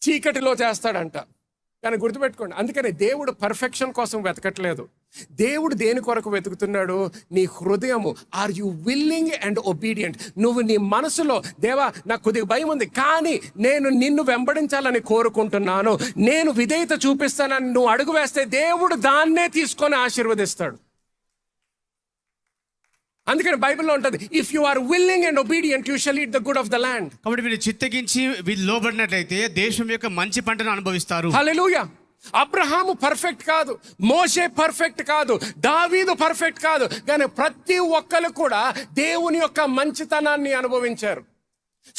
చీకటిలో చేస్తాడంట. కానీ గుర్తుపెట్టుకోండి, అందుకని దేవుడు పర్ఫెక్షన్ కోసం వెతకట్లేదు. దేవుడు దేని కొరకు వెతుకుతున్నాడు? నీ హృదయము. Are you willing and obedient? నువ్వు నీ మనసులో, దేవా నాకు కొద్దిగా భయం ఉంది కానీ నేను నిన్ను వెంబడించాలని కోరుకుంటున్నాను, నేను విధేయత చూపిస్తానని నువ్వు అడుగు వేస్తే దేవుడు దాన్నే తీసుకొని ఆశీర్వదిస్తాడు. అందుకని బైబిల్లో ఉంటుంది, if you are willing and obedient you shall eat the good of the land. కాబట్టి మీరు చిత్తగించి లోబడినట్లయితే దేశం యొక్క మంచి పంటను అనుభవిస్తారు. హల్లెలూయా. అబ్రహాము పర్ఫెక్ట్ కాదు, మోషే పర్ఫెక్ట్ కాదు, దావీదు పర్ఫెక్ట్ కాదు, కానీ ప్రతి ఒక్కరు కూడా దేవుని యొక్క మంచితనాన్ని అనుభవించారు,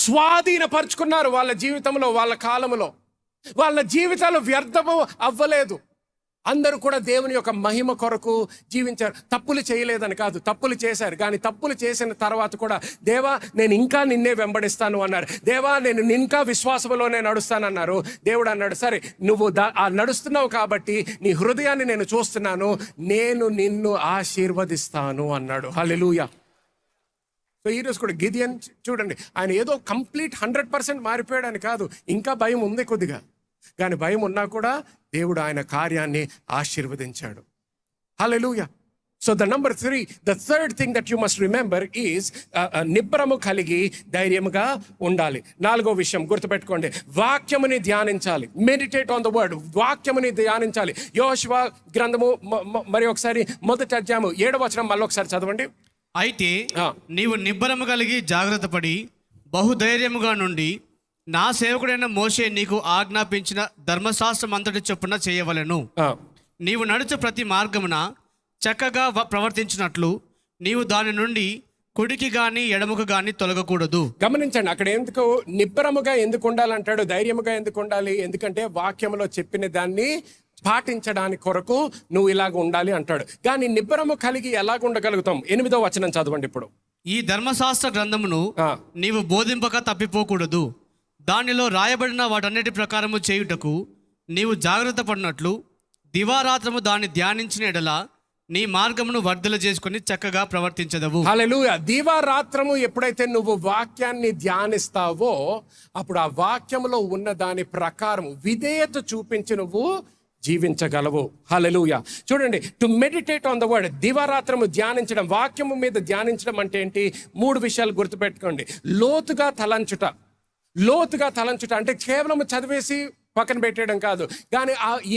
స్వాధీనపరుచుకున్నారు వాళ్ళ జీవితంలో, వాళ్ళ కాలంలో. వాళ్ళ జీవితాలు వ్యర్థము అవ్వలేదు. అందరూ కూడా దేవుని యొక్క మహిమ కొరకు జీవించారు. తప్పులు చేయలేదని కాదు, తప్పులు చేశారు, కానీ తప్పులు చేసిన తర్వాత కూడా దేవా నేను ఇంకా నిన్నే వెంబడిస్తాను అన్నారు. దేవా నేను ఇంకా విశ్వాసంలోనే నడుస్తానన్నారు. దేవుడు అన్నాడు, సరే నువ్వు నడుస్తున్నావు కాబట్టి నీ హృదయాన్ని నేను చూస్తున్నాను, నేను నిన్ను ఆశీర్వదిస్తాను అన్నాడు. హల్లెలూయా. సో ఈరోజు కూడా గిదియోన్ చూడండి, ఆయన ఏదో కంప్లీట్ 100% మారిపోయాడని కాదు, ఇంకా భయం ఉంది కొద్దిగా, కానీ భయం ఉన్నా కూడా దేవుడు ఆయన కార్యాన్ని ఆశీర్వదించాడు. Hallelujah. So the number 3, the third thing that you must remember is నిబ్బరము కలిగి ధైర్యముగా ఉండాలి. 4వ విషయం గుర్తుపెట్టుకోండి, వాక్యముని ధ్యానించాలి. Meditate on the word. వాక్యముని ధ్యానించాలి. యెహోషువ గ్రంథము మరి ఒకసారి 1వ అధ్యాయము 7వ వచనం మళ్ళీ ఒకసారి చదవండి. అయితే నీవు నిబ్బరము కలిగి జాగ్రత్త పడి బహుధైర్యముగా నుండి నా సేవకుడైన మోషే నీకు ఆజ్ఞాపించిన ధర్మశాస్త్రం అంతటి చొప్పున చేయవలెను. నీవు నడుచు ప్రతి మార్గమున చక్కగా ప్రవర్తించినట్లు నీవు దాని నుండి కుడికి గాని ఎడముకు గాని తొలగకూడదు. గమనించండి, అక్కడ ఎందుకు నిబ్బరముగా ఎందుకు ఉండాలంటాడు, ధైర్యముగా ఎందుకు ఉండాలి? ఎందుకంటే వాక్యంలో చెప్పిన దాన్ని పాటించడానికి కొరకు నువ్వు ఇలాగ ఉండాలి అంటాడు. కానీ నిబ్బరము కలిగి ఎలాగ ఉండగలుగుతాం? 8వ వచనం చదవండి ఇప్పుడు. ఈ ధర్మశాస్త్ర గ్రంథమును నీవు బోధింపక తప్పిపోకూడదు. దానిలో రాయబడిన వాటన్నిటి ప్రకారము చేయుటకు నీవు జాగ్రత్త పడినట్లు దివారాత్రము దాన్ని ధ్యానించిన ఎడల నీ మార్గమును వర్ధల చేసుకుని చక్కగా ప్రవర్తించదవు. హల్లెలూయా. దివారాత్రము ఎప్పుడైతే నువ్వు వాక్యాన్ని ధ్యానిస్తావో అప్పుడు ఆ వాక్యములో ఉన్న దాని ప్రకారం విధేయత చూపించి నువ్వు జీవించగలవు. హల్లెలూయా. చూడండి, to meditate on the word, దివారాత్రము ధ్యానించడం, వాక్యము మీద ధ్యానించడం అంటే ఏంటి? 3 విషయాలు గుర్తుపెట్టుకోండి. లోతుగా తలంచుట. లోతుగా తలంచుట అంటే కేవలం చదివేసి పక్కన పెట్టేయడం కాదు, కానీ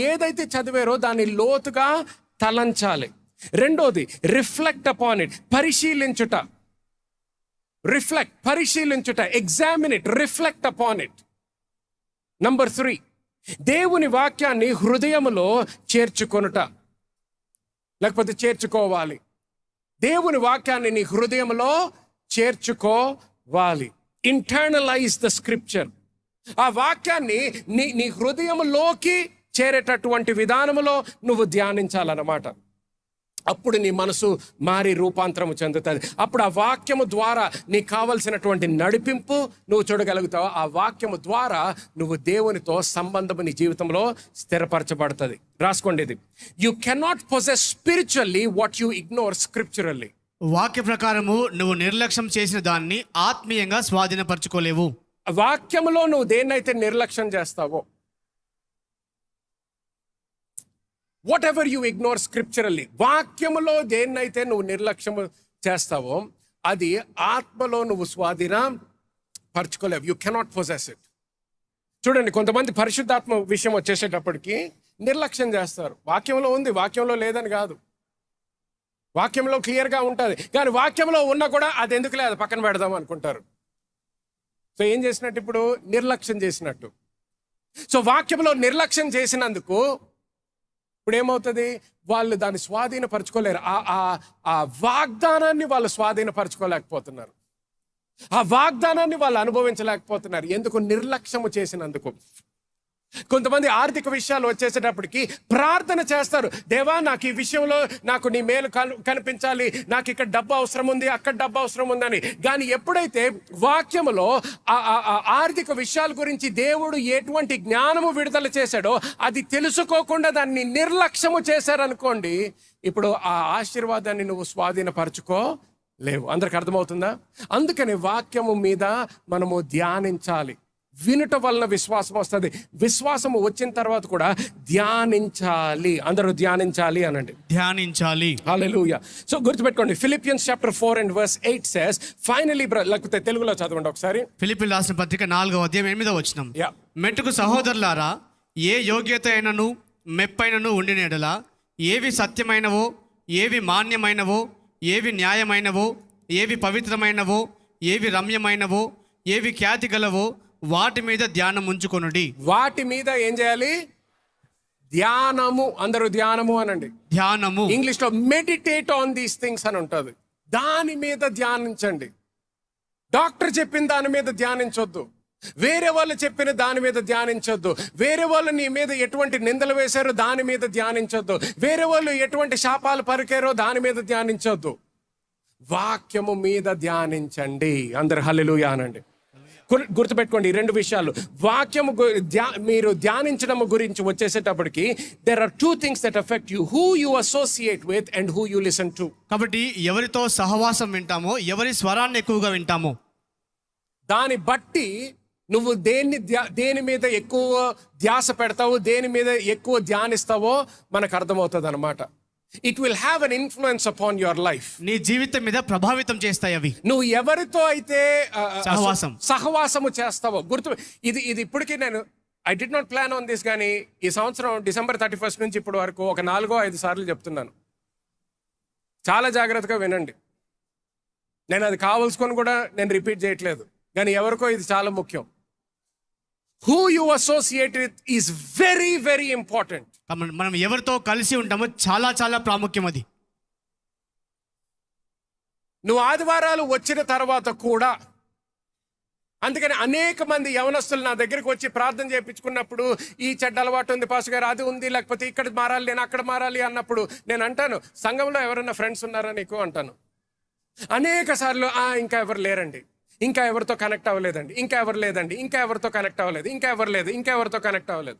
ఏదైతే చదివారో దాన్ని లోతుగా తలంచాలి. 2వది రిఫ్లెక్ట్ అపాన్ ఇట్, పరిశీలించుట. పరిశీలించుట, examine it, reflect upon it. Number 3, దేవుని వాక్యాన్ని హృదయములో చేర్చుకొనుట, లేకపోతే చేర్చుకోవాలి. దేవుని వాక్యాన్ని నీ హృదయంలో చేర్చుకోవాలి. Internalise the scripture. ఆ వాక్యాన్ని నీ హృదయంలోకి చేరేటటువంటి విధానములో నువ్వు ధ్యానించాలన్నమాట. అప్పుడు నీ మనసు మారి రూపాంతరము చెందుతుంది. అప్పుడు ఆ వాక్యము ద్వారా నీకు కావలసినటువంటి నడిపింపు నువ్వు చూడగలుగుతావు. ఆ వాక్యము ద్వారా నువ్వు దేవునితో సంబంధము నీ జీవితంలో స్థిరపరచబడుతుంది. రాసుకోండి ఇది, you cannot possess spiritually what you ignore scripturally. వాక్య ప్రకారము నువ్వు నిర్లక్ష్యం చేసిన దాన్ని ఆత్మీయంగా స్వాధీనపరచుకోలేవు. వాక్యములో నువ్వు దేన్నైతే నిర్లక్ష్యం చేస్తావో, whatever you ignore scripturally, వాక్యములో దేన్నైతే నువ్వు నిర్లక్ష్యం చేస్తావో అది ఆత్మలో నువ్వు స్వాధీనం పరచుకోలేవు. You cannot possess it. చూడండి, కొంతమంది పరిశుద్ధాత్మ విషయం వచ్చేసేటప్పటికి నిర్లక్ష్యం చేస్తారు. వాక్యంలో ఉంది, వాక్యంలో లేదని కాదు, వాక్యంలో క్లియర్గా ఉంటుంది, కానీ వాక్యంలో ఉన్నా కూడా అది ఎందుకు లేదు పక్కన పెడదాం అనుకుంటారు. సో ఏం చేసినట్టు? ఇప్పుడు నిర్లక్ష్యం చేసినట్టు. సో వాక్యంలో నిర్లక్ష్యం చేసినందుకు ఇప్పుడు ఏమవుతుంది? వాళ్ళు దాన్ని స్వాధీనపరచుకోలేరు. ఆ వాగ్దానాన్ని వాళ్ళు స్వాధీనపరచుకోలేకపోతున్నారు, ఆ వాగ్దానాన్ని వాళ్ళు అనుభవించలేకపోతున్నారు. ఎందుకు? నిర్లక్ష్యము చేసినందుకు. కొంతమంది ఆర్థిక విషయాలు వచ్చేసేటప్పటికి ప్రార్థన చేస్తారు, దేవా నాకు ఈ విషయంలో నాకు నీ మేలు కనిపించాలి, నాకు ఇక్కడ డబ్బు అవసరం ఉంది, అక్కడ డబ్బు అవసరం ఉందని. కానీ ఎప్పుడైతే వాక్యములో ఆర్థిక విషయాల గురించి దేవుడు ఎటువంటి జ్ఞానము విడుదల చేశాడో అది తెలుసుకోకుండా దాన్ని నిర్లక్ష్యము చేశారనుకోండి, ఇప్పుడు ఆ ఆశీర్వాదాన్ని నువ్వు స్వాధీనపరచుకోలేవు. అందరికి అర్థమవుతుందా? అందుకని వాక్యము మీద మనము ధ్యానించాలి. వినుట వలన విశ్వాసం వస్తుంది. విశ్వాసం వచ్చిన తర్వాత కూడా ధ్యానించాలి. అందరూ ధ్యానించాలి అనండి. ధ్యానించాలి. హల్లెలూయా. సో గుర్తుపెట్టుకోండి, Philippians chapter 4:8 says, finally లేకపోతే తెలుగులో చదవండి ఒకసారి. ఫిలిప్పీయులకు రాసిన పత్రిక 4:8 Yeah. మెట్టుకు సహోదరులారా, ఏ యోగ్యత అయినను మెప్పైనను ఉండిన యెడల, ఏవి సత్యమైనవో, ఏవి మాన్యమైనవో, ఏవి న్యాయమైనవో, ఏవి పవిత్రమైనవో, ఏవి రమ్యమైనవో, ఏవి ఖ్యాతి గలవో, వాటి మీద ధ్యానం ఉంచుకొనుడి. వాటి మీద ఏం చేయాలి? ధ్యానము. అందరూ ధ్యానము అనండి. ధ్యానము. ఇంగ్లీష్ లో మెడిటేట్ ఆన్ దీస్ థింగ్స్ అని ఉంటుంది. దాని మీద ధ్యానించండి. డాక్టర్ చెప్పిన దాని మీద ధ్యానించొద్దు. వేరే వాళ్ళు చెప్పిన దాని మీద ధ్యానించొద్దు. వేరే వాళ్ళు నీ మీద ఎటువంటి నిందలు వేశారో దాని మీద ధ్యానించొద్దు. వేరే వాళ్ళు ఎటువంటి శాపాలు పలికారో దాని మీద ధ్యానించొద్దు. వాక్యము మీద ధ్యానించండి. అందరు హల్లెలూయా అనండి. గుర్తుపెట్టుకోండి ఈ రెండు విషయాలు. వాక్యము మీరు ధ్యానించడం గురించి వచ్చేసేటప్పటికి there are two things that affect you: who you associate with and who you listen to. కాబట్టి ఎవరితో సహవాసం వింటామో, ఎవరి స్వరాన్ని ఎక్కువగా వింటామో దాన్ని బట్టి నువ్వు దేని మీద ఎక్కువ ధ్యాస పెడతావు, దేని మీద ఎక్కువ ధ్యానిస్తావో మనకు అర్థమవుతుంది అన్నమాట. It will have an influence upon your life. నీ జీవితం మీద ప్రభావితం చేస్తాయి అవి. నువ్వు ఎవరితో అయితే సహవాసము చేస్తావో ఇది ఇప్పటికీ నేను I did not plan on this, కానీ ఈ సంవత్సరం December 31 నుంచి ఇప్పటి వరకు ఒక 4-5 సార్లు చెప్తున్నాను. చాలా జాగ్రత్తగా వినండి. నేను అది కావాల్సుకొని కూడా నేను రిపీట్ చేయట్లేదు, కానీ ఎవరికో ఇది చాలా ముఖ్యం. Who you associate with is very, very important. మనం ఎవరితో కలిసి ఉంటామో చాలా చాలా ప్రాముఖ్యం అది. నువ్వు ఆదివారాలు వచ్చిన తర్వాత కూడా, అందుకని అనేక మంది యవనస్తులు నా దగ్గరికి వచ్చి ప్రార్థన చేయించుకున్నప్పుడు, ఈ చెడ్డ అలవాటు ఉంది పాస్టర్ గారు, అది ఉంది, లేకపోతే ఇక్కడ మారాలి, నేను అక్కడ మారాలి అన్నప్పుడు నేను అంటాను, సంఘంలో ఎవరైనా ఫ్రెండ్స్ ఉన్నారా నీకు అంటాను. అనేక సార్లు ఇంకా ఎవరు లేరండి, ఇంకా ఎవరితో కనెక్ట్ అవ్వలేదండి, ఇంకా ఎవరు లేదండి, ఇంకా ఎవరితో కనెక్ట్ అవ్వలేదు, ఇంకా ఎవరు లేదు, ఇంకా ఎవరితో కనెక్ట్ అవ్వలేదు.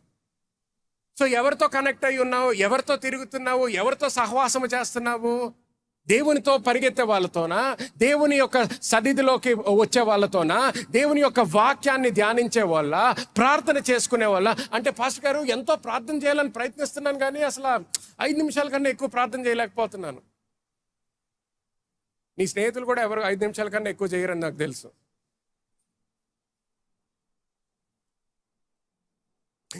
సో ఎవరితో కనెక్ట్ అయ్యి ఉన్నావు, ఎవరితో తిరుగుతున్నావు, ఎవరితో సహవాసము చేస్తున్నావు? దేవునితో పరిగెత్తే వాళ్ళతోనా, దేవుని యొక్క సన్నిధిలోకి వచ్చే వాళ్ళతోనా, దేవుని యొక్క వాక్యాన్ని ధ్యానించే వాళ్ళ, ప్రార్థన చేసుకునే వాళ్ళ? అంటే పాస్టర్ గారు ఎంతో ప్రార్థన చేయాలని ప్రయత్నిస్తున్నాను, కానీ అసలు 5 నిమిషాల కన్నా ఎక్కువ ప్రార్థన చేయలేకపోతున్నాను. నీ స్నేహితులు కూడా ఎవరు 5 నిమిషాల కన్నా ఎక్కువ చేయరని నాకు తెలుసు.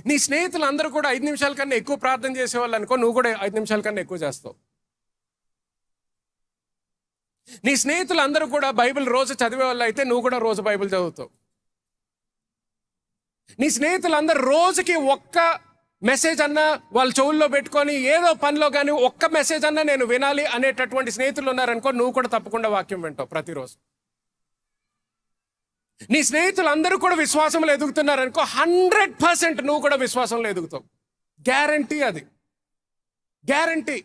నీ స్నేహితులు అందరూ కూడా 5 నిమిషాల కన్నా ఎక్కువ ప్రార్థన చేసేవాళ్ళు అనుకో, నువ్వు కూడా 5 నిమిషాల కన్నా ఎక్కువ చేస్తావు. నీ స్నేహితులు అందరూ కూడా బైబిల్ రోజు చదివే వాళ్ళు అయితే నువ్వు కూడా రోజు బైబిల్ చదువుతావు. నీ స్నేహితులు అందరూ రోజుకి ఒక్క మెసేజ్ అన్నా వాళ్ళ చెవుల్లో పెట్టుకొని ఏదో పనిలో కానీ ఒక్క మెసేజ్ అన్నా నేను వినాలి అనేటటువంటి స్నేహితులు ఉన్నారనుకో, నువ్వు కూడా తప్పకుండా వాక్యం వింటావు ప్రతిరోజు. నీ స్నేహితులు అందరూ కూడా విశ్వాసంలో ఎదుగుతున్నారనుకో, 100% నువ్వు కూడా విశ్వాసంలో ఎదుగుతావు. గ్యారంటీ, అది గ్యారంటీ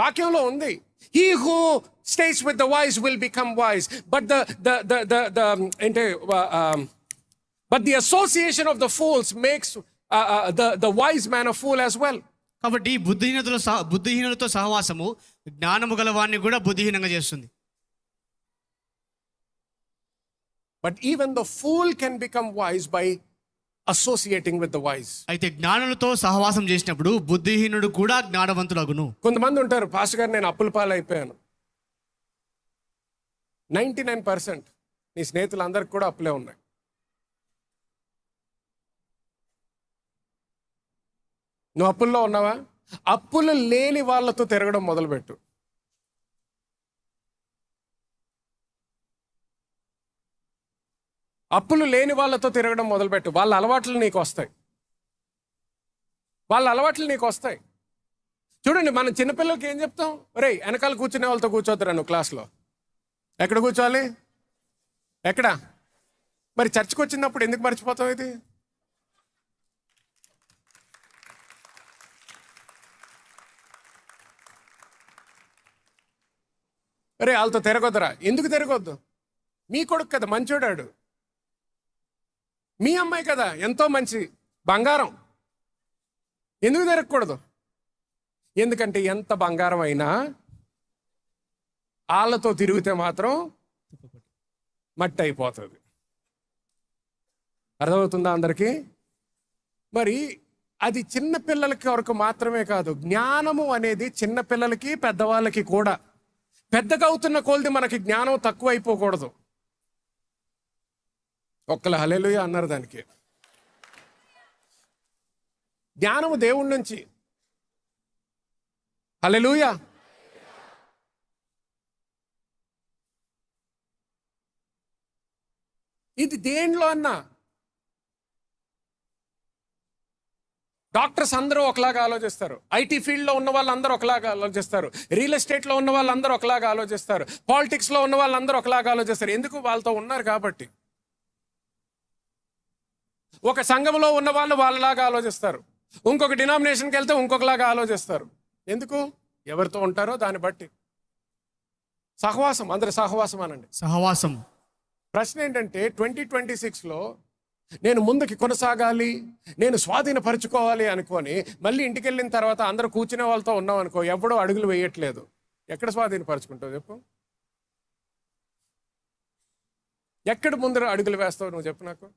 వాక్యంలో ఉంది. He who stays with the wise will become wise, but the association of the fools makes the wise man a fool as well. కాబట్టి బుద్ధిహీనులతో సహవాసము జ్ఞానము గలవాన్ని కూడా బుద్ధిహీనంగా చేస్తుంది. But even the fool can become wise by associating with the wise. అయితే జ్ఞానులతో సహవాసం చేసినప్పుడు బుద్ధిహీనుడు కూడా జ్ఞానవంతుడగును. కొంతమంది ఉంటారు, పాస్టర్ గారు నేను అప్పుల పాలైపోయాను. 99% నీ స్నేహితులందరికీ కూడా అప్పులే ఉన్నాయి. నువ్వు అప్పుల్లో ఉన్నావా? అప్పులు లేని వాళ్ళతో తిరగడం మొదలుపెట్టు. అప్పులు లేని వాళ్ళతో తిరగడం మొదలుపెట్టు. వాళ్ళ అలవాట్లు నీకు వస్తాయి. చూడండి, మనం చిన్నపిల్లలకి ఏం చెప్తాం? ఒరేయ్, వెనకాల కూర్చునే వాళ్ళతో కూర్చోద్దురా నువ్వు క్లాస్లో. ఎక్కడ కూర్చోవాలి? ఎక్కడ? మరి చర్చికి వచ్చినప్పుడు ఎందుకు మర్చిపోతావు ఇది? అరే వాళ్ళతో తిరగొద్దురా. ఎందుకు తిరగొద్దు? మీ కొడుకు కదా, మంచోడాడు. మీ అమ్మాయి కదా, ఎంతో మంచి బంగారం. ఎందుకు తిరగకూడదు? ఎందుకంటే ఎంత బంగారం అయినా వాళ్ళతో తిరిగితే మాత్రం మట్టి అయిపోతుంది. అర్థమవుతుందా అందరికీ? మరి అది చిన్న పిల్లలకి వరకు మాత్రమే కాదు, జ్ఞానము అనేది చిన్న పిల్లలకి పెద్దవాళ్ళకి కూడా. పెద్దగా అవుతున్న కొలది మనకి జ్ఞానం తక్కువ అయిపోకూడదు. ఒక్కళ్ళు హల్లెలూయా అన్నారు దానికి. జ్ఞానము దేవుడి నుంచి. హల్లెలూయా. ఇది దేనిలో అన్నా డాక్టర్స్ అందరూ ఒకలాగా ఆలోచిస్తారు, ఐటీ ఫీల్డ్లో ఉన్న వాళ్ళందరూ ఒకలాగా ఆలోచిస్తారు, రియల్ ఎస్టేట్లో ఉన్న వాళ్ళందరూ ఒకలాగా ఆలోచిస్తారు, పాలిటిక్స్లో ఉన్న వాళ్ళందరూ ఒకలాగా ఆలోచిస్తారు. ఎందుకు? వాళ్ళతో ఉన్నారు కాబట్టి. ఒక సంఘంలో ఉన్న వాళ్ళు వాళ్ళలాగా ఆలోచిస్తారు, ఇంకొక డినామినేషన్కి వెళ్తే ఇంకొకలాగా ఆలోచిస్తారు. ఎందుకు? ఎవరితో ఉంటారో దాన్ని బట్టి. సహవాసం, అందరి సహవాసం అనండి. సహవాసం. ప్రశ్న ఏంటంటే 2026లో నేను ముందుకి కొనసాగాలి, నేను స్వాధీనపరచుకోవాలి అనుకొని మళ్ళీ ఇంటికి వెళ్ళిన తర్వాత అందరూ కూర్చునే వాళ్ళతో ఉన్నాం అనుకో, ఎవడో అడుగులు వేయట్లేదు. ఎక్కడ స్వాధీనపరచుకుంటావు చెప్పు? ఎక్కడ ముందర అడుగులు వేస్తావు నువ్వు చెప్పు నాకు?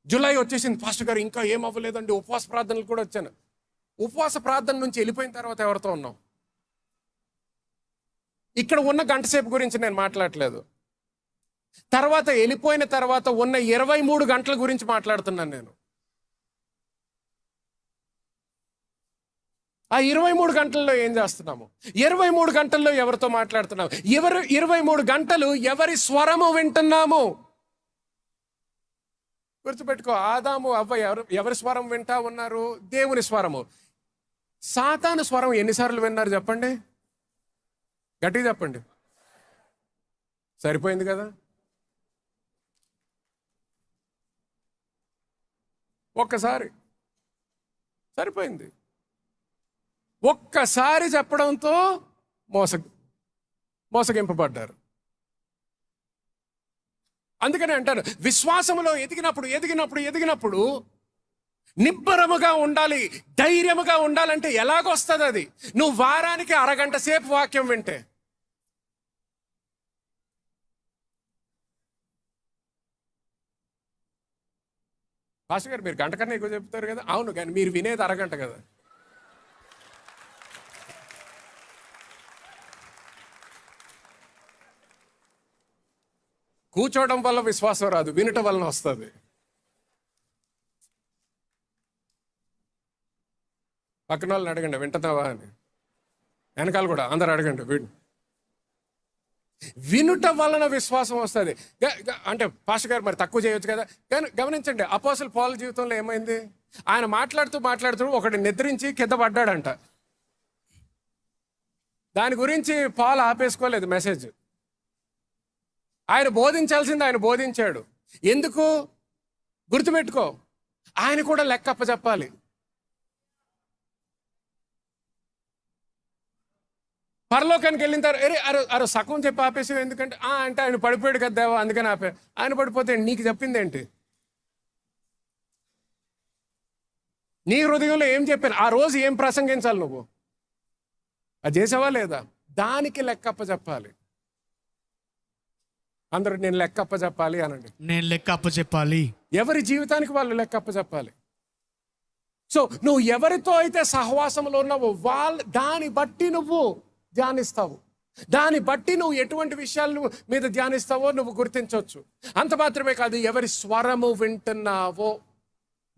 జూలై వచ్చేసింది పాస్టర్ గారు, ఇంకా ఏం అవ్వలేదండి. ఉపవాస ప్రార్థనలు కూడా వచ్చాను. ఉపవాస ప్రార్థన నుంచి వెళ్ళిపోయిన తర్వాత ఎవరితో ఉన్నాం? ఇక్కడ ఉన్న గంట సేపు గురించి నేను మాట్లాడట్లేదు, తర్వాత వెళ్ళిపోయిన తర్వాత ఉన్న 23 గంటల గురించి మాట్లాడుతున్నాను నేను. ఆ 23 గంటల్లో ఏం చేస్తున్నాము? 23 గంటల్లో ఎవరితో మాట్లాడుతున్నాము? 23 గంటలు ఎవరి స్వరము వింటున్నాము? గుర్తుపెట్టుకో, ఆదాము అవ్వ ఎవరి స్వరం వింటా ఉన్నారు? దేవుని స్వరము. సాతాను స్వరం ఎన్నిసార్లు విన్నారు చెప్పండి? గట్టిగా చెప్పండి. సరిపోయింది కదా? ఒక్కసారి సరిపోయింది. ఒక్కసారి చెప్పడంతో మోసగింపబడ్డారు. అందుకని అంటారు, విశ్వాసములో ఎదిగినప్పుడు నిబ్బరముగా ఉండాలి, ధైర్యముగా ఉండాలంటే ఎలాగొస్తుంది అది? నువ్వు వారానికి అరగంట సేపు వాక్యం వింటే. పాస్టర్ గారు మీరు గంట కన్నా ఎక్కువ చెప్తారు కదా. అవును, కానీ మీరు వినేది అరగంట కదా. కూర్చోవడం వల్ల విశ్వాసం రాదు, వినటం వలన వస్తుంది. పక్కన వాళ్ళని అడగండి, వింటున్నావా అని. వెనకాల కూడా అందరు అడగండి, వినుట వలన విశ్వాసం వస్తుంది. అంటే పాస్టర్ గారు మరి తక్కువ చేయొచ్చు కదా. కానీ గమనించండి, అపోస్తలుల పౌలు జీవితంలో ఏమైంది? ఆయన మాట్లాడుతూ ఒకటి నిద్రించి కింద పడ్డాడంట. దాని గురించి పౌలు ఆపేసుకోలేదు మెసేజ్. ఆయన బోధించాల్సింది ఆయన బోధించాడు. ఎందుకు? గుర్తుపెట్టుకో, ఆయన కూడా లెక్కప్ప చెప్పాలి. పరలోకానికి వెళ్ళిన తర్వాత అరే సగం చెప్పి ఆపేసావు ఎందుకంటే అంటే ఆయన పడిపోయాడు కదా దేవా అందుకని ఆపే. ఆయన పడిపోతే నీకు చెప్పింది ఏంటి? నీ హృదయంలో ఏం చెప్పాను? ఆ రోజు ఏం ప్రసంగించాలి నువ్వు? అది చేసావా లేదా? దానికి లెక్కప్ప చెప్పాలి. అందరూ నేను లెక్కప్ప చెప్పాలి అనండి. నేను లెక్కప్ప చెప్పాలి. ఎవరి జీవితానికి వాళ్ళు లెక్కప్ప చెప్పాలి. సో నువ్వు ఎవరితో అయితే సహవాసంలో ఉన్నావో దాన్ని బట్టి నువ్వు ధ్యానిస్తావు. దాన్ని బట్టి నువ్వు ఎటువంటి విషయాలు మీద ధ్యానిస్తావో నువ్వు గుర్తించవచ్చు. అంత మాత్రమే కాదు, ఎవరి స్వరము వింటున్నావో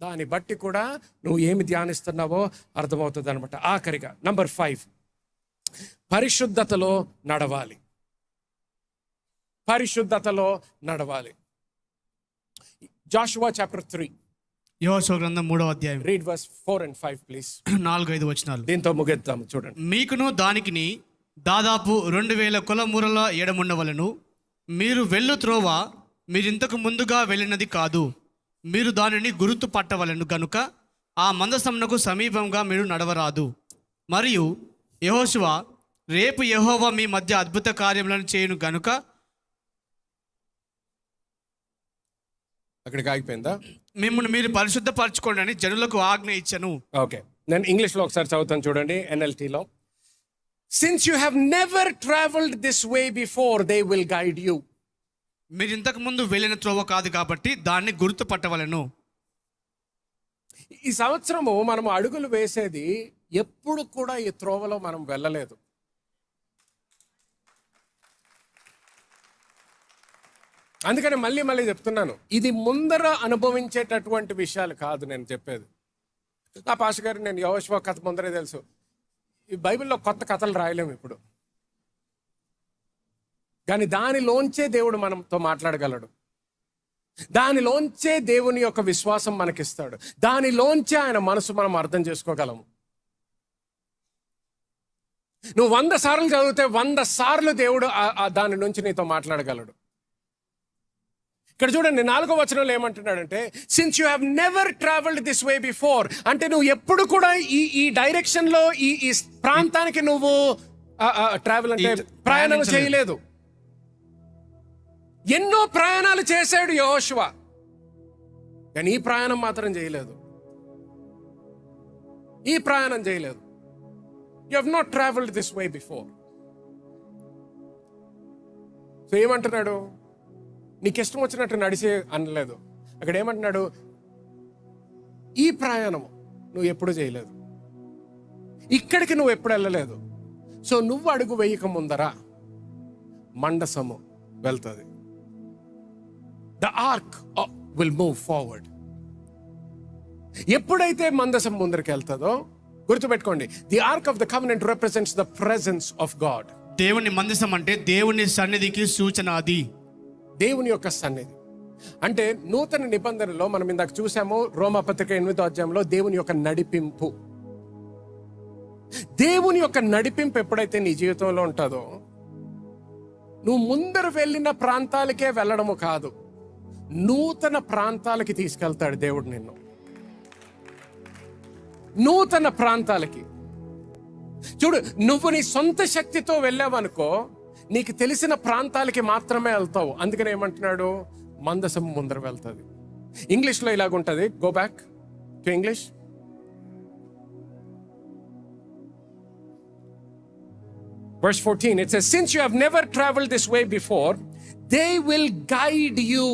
దాన్ని బట్టి కూడా నువ్వు ఏమి ధ్యానిస్తున్నావో అర్థమవుతుంది అనమాట. ఆఖరిగా నంబర్ 5, పరిశుద్ధతలో నడవాలి. పరిశుద్ధతలో నడవాలి. జాషువా చాప్టర్ 3, యెహోషువ గ్రంథం 3వ అధ్యాయం. Read verse 4 and 5 please. 4-5 వచనాలు. దీంతో ముగిద్దాము. చూడండి. మీకును దానికిని దాదాపు 2000 కొలమూరల ఎడముండవలను. మీరు వెళ్ళు త్రోవ మీరింతకు ముందుగా వెళ్ళినది కాదు. మీరు దానిని గుర్తు పట్టవలను గనుక ఆ మందసమునకు సమీపంగా మీరు నడవరాదు. మరియు యెహోషువ, రేపు యెహోవా మీ మధ్య అద్భుత కార్యములను చేయును గనుక. అక్కడికి ఆగిపోయిందా? మిమ్మల్ని మీరు పరిశుద్ధపరచుకోండి అని జనులకు ఆజ్ఞ ఇచ్చను. ఓకే, నేను ఇంగ్లీష్లో ఒకసారి చదువుతాను చూడండి, NLTలో. Since you have never traveled this way before, they will guide you. మీరు ఇంతకు ముందు వెళ్ళిన త్రోవ కాదు కాబట్టి దాన్ని గుర్తుపట్టవలెను. ఈ సంవత్సరము మనం అడుగులు వేసేది ఎప్పుడు కూడా ఈ త్రోవలో మనం వెళ్ళలేదు. అందుకని మళ్ళీ చెప్తున్నాను, ఇది ముందర అనుభవించేటటువంటి విషయాలు కాదు నేను చెప్పేది. నా పాస్టర్ గారు, నేను యెహోషువ కథ ముందరే తెలుసు. ఈ బైబిల్లో కొత్త కథలు రాయలేము ఇప్పుడు, కానీ దానిలోంచే దేవుడు మనతో మాట్లాడగలడు. దానిలోంచే దేవుని యొక్క విశ్వాసం మనకిస్తాడు. దానిలోంచే ఆయన మనసు మనం అర్థం చేసుకోగలము. నువ్వు 100 సార్లు చదివితే 100 సార్లు దేవుడు దాని నుంచి నీతో మాట్లాడగలడు. ఇక్కడ చూడండి, 4వ వచనంలో ఏమంటున్నాడంటే, since you have never travelled this way before, అంటే నువ్వు ఎప్పుడు కూడా ఈ డైరెక్షన్ లో ఈ ప్రాంతానికి నువ్వు ట్రావెల్ అంటే ప్రయాణం చేయలేదు. ఎన్నో ప్రయాణాలు చేశాడు యెహోషువ, కానీ ఈ ప్రయాణం మాత్రం చేయలేదు. ఈ ప్రయాణం చేయలేదు. You have not travelled this way before. So ఏమంటున్నాడు? నీకు ఇష్టం వచ్చినట్టు నడిచే అనలేదు. అక్కడ ఏమంటున్నాడు? ఈ ప్రయాణం నువ్వు ఎప్పుడు చేయలేదు, ఇక్కడికి నువ్వు ఎప్పుడు వెళ్ళలేదు. సో నువ్వు అడుగు వేయక ముందర మండసము వెళ్తుంది. The ark will move forward. ఎప్పుడైతే మందసం ముందరికి వెళ్తుందో గుర్తుపెట్టుకోండి, the ark of the covenant represents the presence of God. దేవుని మందసం అంటే దేవుని సన్నిధికి సూచన. అది దేవుని యొక్క సన్నిధి. అంటే నూతన నిబంధనలో మనం ఇందాక చూసాము, రోమాపత్రిక 8వ అధ్యాయంలో దేవుని యొక్క నడిపింపు. దేవుని యొక్క నడిపింపు ఎప్పుడైతే నీ జీవితంలో ఉంటుందో, నువ్వు ముందర వెళ్ళిన ప్రాంతాలకే వెళ్ళడము కాదు, నూతన ప్రాంతాలకి తీసుకెళ్తాడు దేవుడు నిన్ను. నూతన ప్రాంతాలకి. చూడు, నువ్వు నీ సొంత శక్తితో వెళ్ళావనుకో, నీకు తెలిసిన ప్రాంతాలకి మాత్రమే వెళ్తావు. అందుకని ఏమంటున్నాడు? మందసం ముందర వెళ్తుంది. ఇంగ్లీష్లో ఇలాగుంటుంది. Go back to English. Verse 14, it says, since you have never traveled this way before, they will guide you.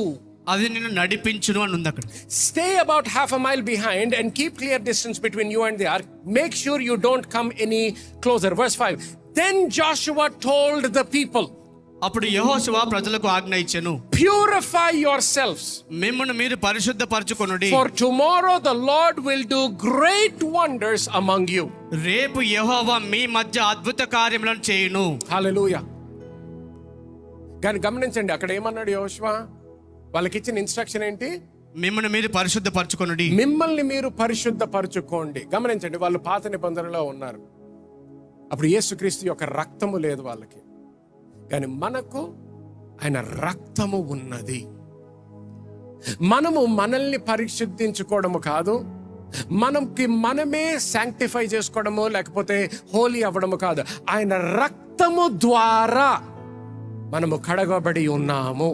అది నిన్ను నడిపించును అని ఉంది అక్కడ. Stay about half a mile behind and keep clear distance between you and the ark. Make sure you don't come any closer. Verse 5, then Joshua told the people, అప్పుడు యెహోషువ ప్రజలకు ఆజ్ఞ ఇచ్చెను, purify yourselves, మిమ్మును మీరు పరిశుద్ధపరచుకొనుడి, for tomorrow the Lord will do great wonders among you. రేపు యెహోవా మీ మధ్య అద్భుత కార్యములను చేయును. హల్లెలూయా. కానీ గమనించండి, అక్కడ ఏమన్నాడు యెహోషువ? వాళ్ళకి ఇచ్చిన ఇన్స్ట్రక్షన్ ఏంటి? మిమ్మల్ని మీరు పరిశుద్ధపరచుకొనుడి. మిమ్మల్ని మీరు పరిశుద్ధపరచుకోండి. గమనించండి, వాళ్ళు పాత నిబంధనలో ఉన్నారు. అప్పుడు యేసుక్రీస్తు యొక్క రక్తము లేదు వాళ్ళకి, కానీ మనకు ఆయన రక్తము ఉన్నది. మనము మనల్ని పరిశుద్ధించుకోవడము కాదు, మనమే శాంక్టిఫై చేసుకోవడము లేకపోతే హోలీ అవ్వడము కాదు. ఆయన రక్తము ద్వారా మనము కడగబడి ఉన్నాము.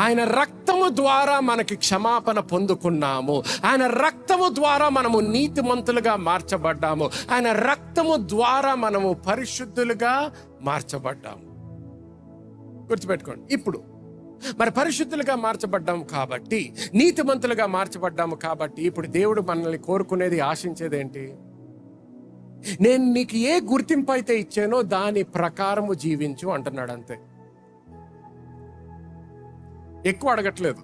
ఆయన రక్తము ద్వారా మనకి క్షమాపణ పొందుకున్నాము. ఆయన రక్తము ద్వారా మనము నీతిమంతులుగా మార్చబడ్డాము. ఆయన రక్తము ద్వారా మనము పరిశుద్ధులుగా మార్చబడ్డాము. గుర్తుపెట్టుకోండి. ఇప్పుడు మరి పరిశుద్ధులుగా మార్చబడ్డాము కాబట్టి, నీతిమంతులుగా మార్చబడ్డాము కాబట్టి, ఇప్పుడు దేవుడు మనల్ని కోరుకునేది, ఆశించేది ఏంటి? నేను నీకు ఏ గుర్తింపు అయితే ఇచ్చానో దాని ప్రకారము జీవించు అంటున్నాడు. అంతే, ఎక్కువ అడగట్లేదు.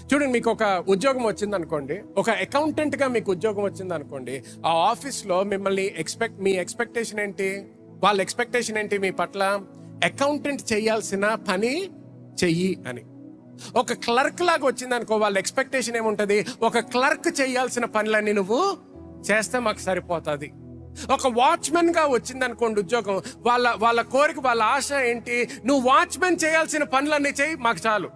చూడండి, మీకు ఒక ఉద్యోగం వచ్చింది అనుకోండి, ఒక అకౌంటెంట్ గా మీకు ఉద్యోగం వచ్చింది అనుకోండి. ఆ ఆఫీస్లో మిమ్మల్ని మీ ఎక్స్పెక్టేషన్ ఏంటి? వాళ్ళ ఎక్స్పెక్టేషన్ ఏంటి మీ పట్ల? అకౌంటెంట్ చేయాల్సిన పని చెయ్యి అని. ఒక క్లర్క్ లాగా వచ్చింది అనుకో, వాళ్ళ ఎక్స్పెక్టేషన్ ఏముంటది? ఒక క్లర్క్ చేయాల్సిన పనులన్నీ నువ్వు చేస్తే మాకు సరిపోతుంది. ఒక వాచ్మెన్ గా వచ్చింది అనుకోండి ఉద్యోగం, వాళ్ళ కోరిక, వాళ్ళ ఆశ ఏంటి? నువ్వు వాచ్మెన్ చేయాల్సిన పనులన్నీ చేయి, మాకు చాలు.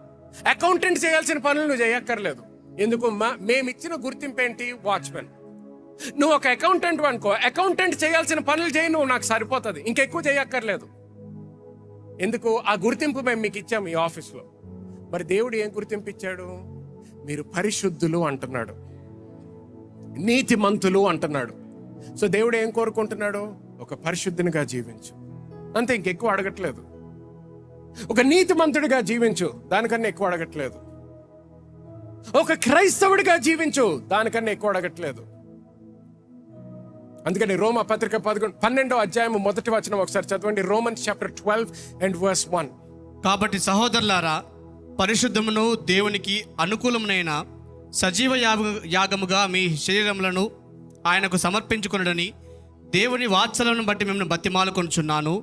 అకౌంటెంట్ చేయాల్సిన పనులు నువ్వు చేయక్కర్లేదు. ఎందుకు? మేమిచ్చిన గుర్తింపు ఏంటి? వాచ్మెన్. నువ్వు ఒక అకౌంటెంట్ అనుకో, అకౌంటెంట్ చేయాల్సిన పనులు చేయి, నువ్వు నాకు సరిపోతుంది, ఇంకెక్కువ చేయక్కర్లేదు. ఎందుకు? ఆ గుర్తింపు మేము మీకు ఇచ్చాము ఈ ఆఫీస్లో. మరి దేవుడు ఏం గుర్తింపు ఇచ్చాడు? మీరు పరిశుద్ధులు అంటున్నాడు, నీతిమంతులు అంటున్నాడు. సో దేవుడు ఏం కోరుకుంటున్నాడు? ఒక పరిశుద్ధినిగా జీవించు. అంతే, ఇంకెక్కువ అడగట్లేదు. ఒక నీతిమంతుడిగా జీవించు, దానికన్నా ఎక్కువ అడగట్లేదు. ఒక క్రైస్తవుడిగా జీవించు, దానికన్నా ఎక్కువ అడగట్లేదు. అందుకని రోమా పత్రిక 12వ అధ్యాయం మొదటి వచనం ఒకసారి చదవండి. Romans chapter 12 and verse 1. కాబట్టి సహోదరులారా, పరిశుద్ధమును దేవునికి అనుకూలమునైన సజీవ యాగముగా మీ శరీరములను ఆయనకు సమర్పించుకొనుడని దేవుని వాత్సలను బట్టి మిమ్మల్ని బతిమాలుకొనుచున్నాను.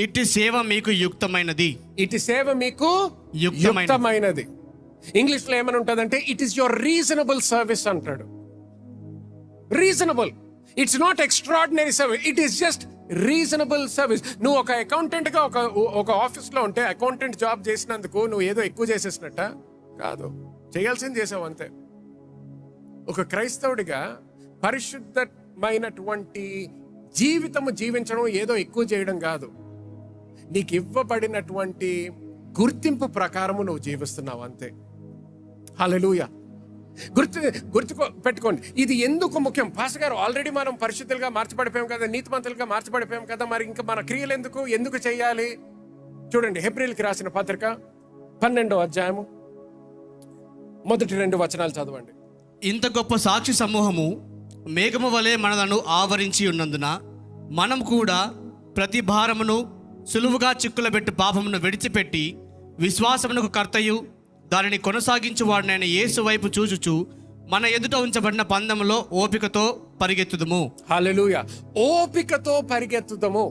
ఇట్టి సేవ మీకు యుక్తమైనది. ఇటు సేవ మీకు యుక్తమైనది. ఇంగ్లీష్ లో ఏమని ఉంటుందంటే it is your reasonable service అంటాడు. Reasonable, it's not extraordinary service, it is just reasonable service. నువ్వు ఒక అకౌంటెంట్ గా ఒక ఆఫీస్ లో ఉంటే అకౌంటెంట్ జాబ్ చేసినందుకు నువ్వు ఏదో ఎక్కువ చేసేసినట్ట కాదు, చేయాల్సింది చేసావు అంతే. ఒక క్రైస్తవుడిగా పరిశుద్ధమైనటువంటి జీవితము జీవించడం ఏదో ఎక్కువ చేయడం కాదు, నీకు ఇవ్వబడినటువంటి గుర్తింపు ప్రకారము నువ్వు జీవిస్తున్నావు అంతే. హల్లెలూయా. పెట్టుకోండి, ఇది ఎందుకు ముఖ్యం? పాస్టర్ గారు, ఆల్రెడీ మనం పరిశుద్ధులుగా మార్చబడిపోయాం కదా, నీతిమంతులుగా మార్చబడిపోయాం కదా, మరి ఇంకా మన క్రియలు ఎందుకు చేయాలి? చూడండి, హెబ్రీయులకు రాసిన పత్రిక 12వ అధ్యాయము మొదటి 2 వచనాలు చదవండి. ఇంత గొప్ప సాక్షి సమూహము మేఘము వలె మనలను ఆవరించి ఉన్నందున మనం కూడా ప్రతి భారమును సులువుగా చిక్కులబెట్టు పాపమును విడిచిపెట్టి విశ్వాసమునకు కర్తయు దానిని కొనసాగించువాడినైన యేసు వైపు చూచుచు మన ఎదుట ఉంచబడిన పందెములో ఓపికతో పరిగెత్తుదము. హల్లెలూయా. ఓపికతో పరిగెత్తుదము.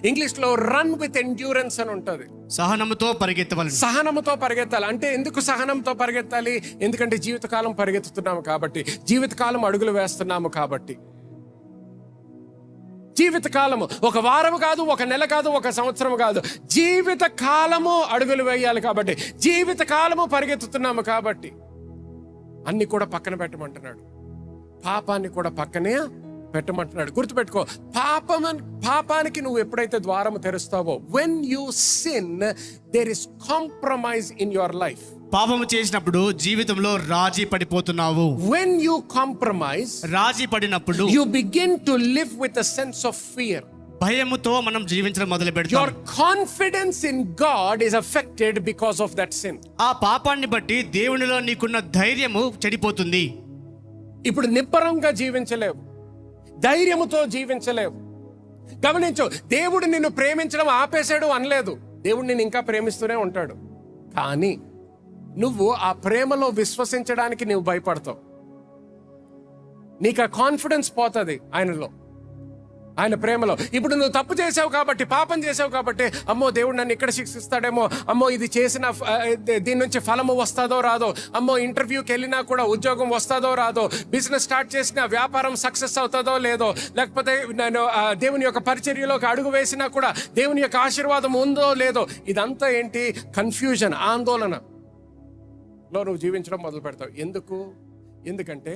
ఇంగ్లీష్ లో రన్ విత్ ఎండ్యూరెన్స్ అని ఉంటది. సహనముతో పరిగెత్తవాలి. సహనముతో పరిగెత్తాలి. అంటే ఎందుకు సహనంతో పరిగెత్తాలి? ఎందుకంటే జీవితకాలం పరిగెత్తుతున్నాము కాబట్టి, జీవితకాలం అడుగులు వేస్తున్నాము కాబట్టి. జీవితకాలము ఒక వారం కాదు, ఒక నెల కాదు, ఒక సంవత్సరం కాదు, జీవిత కాలము అడుగులు వేయాలి కాబట్టి, జీవిత కాలము పరిగెత్తుతున్నాము కాబట్టి అన్ని కూడా పక్కన పెట్టమంటున్నాడు. పాపాన్ని కూడా పక్కనే పెట్టమంటున్నాడు. గుర్తుపెట్టుకో, పాపానికి నువ్వు ఎప్పుడైతే ద్వారము తెరుస్తావో, when you sin there is compromise in your life. పాపము చేసినప్పుడు జీవితంలో రాజీ పడిపోతున్నావు. When you compromise, రాజీ పడినప్పుడు you begin to live with a sense of fear. భయముతో మనం జీవించడం మొదలు పెడతాం. Your confidence in God is affected because of that sin. ఆ పాపాన్ని బట్టి దేవునిలో నీకున్న ధైర్యము చెడిపోతుంది. ఇప్పుడు నిబ్బరంగా జీవించలేవు, ధైర్యముతో జీవించలేవు. గమనించు, దేవుడు నిన్ను ప్రేమించడం ఆపేశాడు అనలేదు. దేవుడు నిన్ను ఇంకా ప్రేమిస్తూనే ఉంటాడు. కానీ నువ్వు ఆ ప్రేమలో విశ్వసించడానికి నువ్వు భయపడతావు. నీకు ఆ కాన్ఫిడెన్స్ పోతుంది ఆయన ప్రేమలో. ఇప్పుడు నువ్వు తప్పు చేసావు కాబట్టి, పాపం చేసావు కాబట్టి, అమ్మో దేవుడు నన్ను ఇక్కడ శిక్షిస్తాడేమో, అమ్మో ఇది చేసిన దీని నుంచి ఫలము వస్తుందో రాదో, అమ్మో ఇంటర్వ్యూకి వెళ్ళినా కూడా ఉద్యోగం వస్తుందో రాదో, బిజినెస్ స్టార్ట్ చేసిన వ్యాపారం సక్సెస్ అవుతుందో లేదో, లేకపోతే నేను దేవుని యొక్క పరిచర్యలోకి అడుగు వేసినా కూడా దేవుని యొక్క ఆశీర్వాదం ఉందో లేదో, ఇదంతా ఏంటి? కన్ఫ్యూజన్, ఆందోళనలో నువ్వు జీవించడం మొదలు పెడతావు. ఎందుకంటే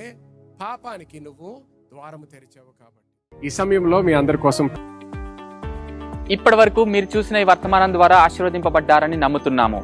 పాపానికి నువ్వు ద్వారము తెరిచావు కాబట్టి. ఈ సమయంలో మీ అందరి కోసం ఇప్పటి వరకు మీరు చూసిన ఈ వర్తమానం ద్వారా ఆశీర్వదింపబడ్డారని నమ్ముతున్నాము.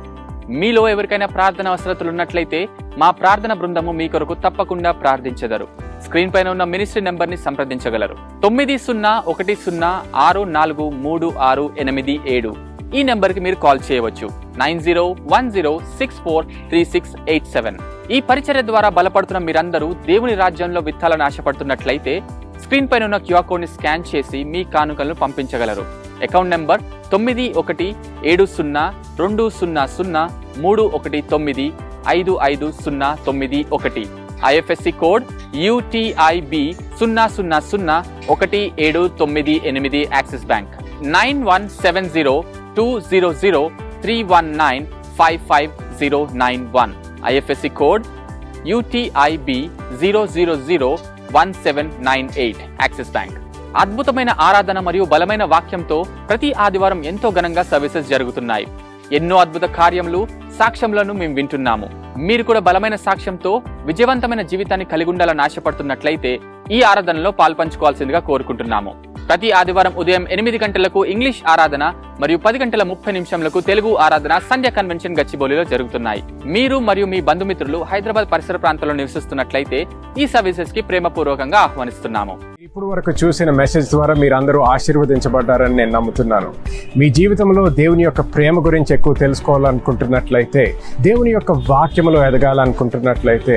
మీలో ఎవరికైనా ప్రార్థన అవసరతలు ఉన్నట్లయితే మా ప్రార్థన బృందము మీ కొరకు తప్పకుండా ప్రార్థించెదరు. స్క్రీన్ పైన ఉన్న మినిస్ట్రీ నెంబర్ ని సంప్రదించగలరు. 9010143687. ఈ నెంబర్ కి మీరు కాల్ చేయవచ్చు. 9010643687. ఈ పరిచర్య ద్వారా బలపడుతున్న మీరందరూ దేవుని రాజ్యంలో విత్తాలను ఆశపడుతున్నట్లయితే స్క్రీన్ పైన ఉన్న క్యూఆర్ కోడ్ ని స్కాన్ చేసి మీ కానుకలను పంపించగలరు. Account number 9170200319555091. IFSC code UTIB 000179 Axis bank. 91702003195591. IFSC code UTIB 0001798 Axis bank. అద్భుతమైన ఆరాధన మరియు బలమైన వాక్యంతో ప్రతి ఆదివారం ఎంతో ఘనంగా సర్వీసెస్ జరుగుతున్నాయి. ఎన్నో అద్భుత కార్యములు, సాక్ష్యములను మేము వింటున్నాము. మీరు కూడా బలమైన సాక్ష్యంతో విజయవంతమైన జీవితాన్ని కలిగి ఉండాలని ఆశపడుతున్నట్లయితే ఈ ఆరాధనలో పాల్పంచుకోవాల్సిందిగా కోరుకుంటున్నాము. ప్రతి ఆదివారం ఉదయం 8 గంటలకు ఇంగ్లీష్ ఆరాధన మరియు 10:30 తెలుగు ఆరాధన సంధ్య కన్వెన్షన్ గచ్చిబౌలిలో జరుగుతున్నాయి. మీరు మరియు మీ బంధుమిత్రులు హైదరాబాద్ పరిసర ప్రాంతాల్లో నివసిస్తున్నట్లయితే ఈ సర్వీసెస్ కి ప్రేమపూర్వకంగా ఆహ్వానిస్తున్నాము. ఈ ఇప్పుడు వరకు చూసిన మెసేజ్ ద్వారా మీరు అందరూ ఆశీర్వదించబడ్డారని నేను నమ్ముతున్నాను. మీ జీవితంలో దేవుని యొక్క ప్రేమ గురించి ఎక్కువ తెలుసుకోవాలనుకుంటున్నట్లయితే, దేవుని యొక్క వాక్యములో ఎదగాలనుకుంటున్నట్లయితే,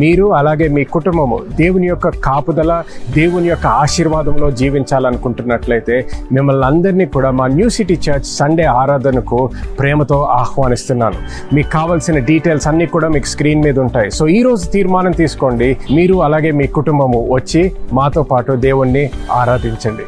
మీరు అలాగే మీ కుటుంబము దేవుని యొక్క కాపుదల, దేవుని యొక్క ఆశీర్వాదంలో జీవించాలనుకుంటున్నట్లయితే మిమ్మల్ని అందరినీ కూడా మా న్యూ సిటీ చర్చ్ సండే ఆరాధనకు ప్రేమతో ఆహ్వానిస్తున్నాను. మీకు కావాల్సిన డీటెయిల్స్ అన్నీ కూడా మీకు స్క్రీన్ మీద ఉంటాయి. సో ఈ రోజు తీర్మానం తీసుకోండి, మీరు అలాగే మీ కుటుంబము వచ్చి మాతో పాటు దేవుణ్ణి ఆరాధించండి.